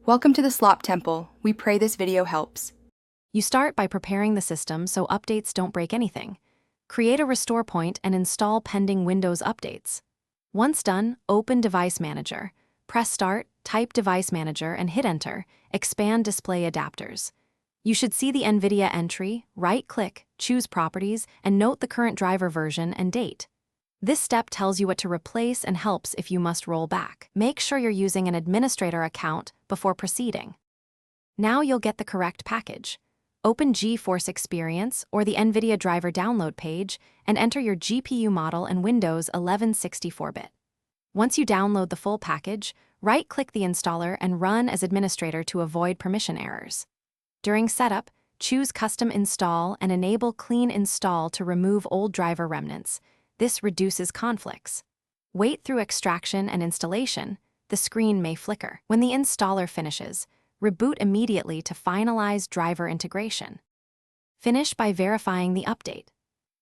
Welcome to the Slop Temple. We pray this video helps. You start by preparing the system so updates don't break anything. Create a restore point and install pending Windows updates. Once done, open Device Manager. Press Start, type Device Manager and hit Enter. Expand Display Adapters. You should see the Nvidia entry, right-click, choose Properties, and note the current driver version and date. This step tells you what to replace and helps if you must roll back. Make sure you're using an administrator account before proceeding. Now you'll get the correct package. Open GeForce Experience or the Nvidia driver download page and enter your GPU model and Windows 11 64-bit. Once you download the full package, right-click the installer and run as administrator to avoid permission errors. During setup, choose Custom Install and enable Clean Install to remove old driver remnants. This reduces conflicts. Wait through extraction and installation. The screen may flicker. When the installer finishes, reboot immediately to finalize driver integration. Finish by verifying the update.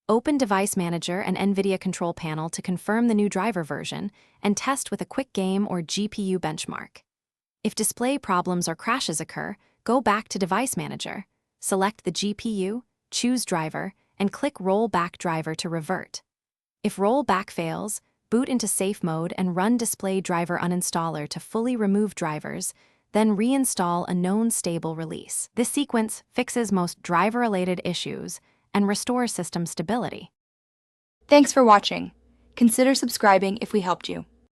Open Device Manager and Nvidia Control Panel to confirm the new driver version and test with a quick game or GPU benchmark. If display problems or crashes occur, go back to Device Manager, select the GPU, choose Driver, and click Roll Back Driver to revert. If rollback fails, boot into safe mode and run Display Driver Uninstaller to fully remove drivers, then reinstall a known stable release. This sequence fixes most driver-related issues and restores system stability. Thanks for watching. Consider subscribing if we helped you.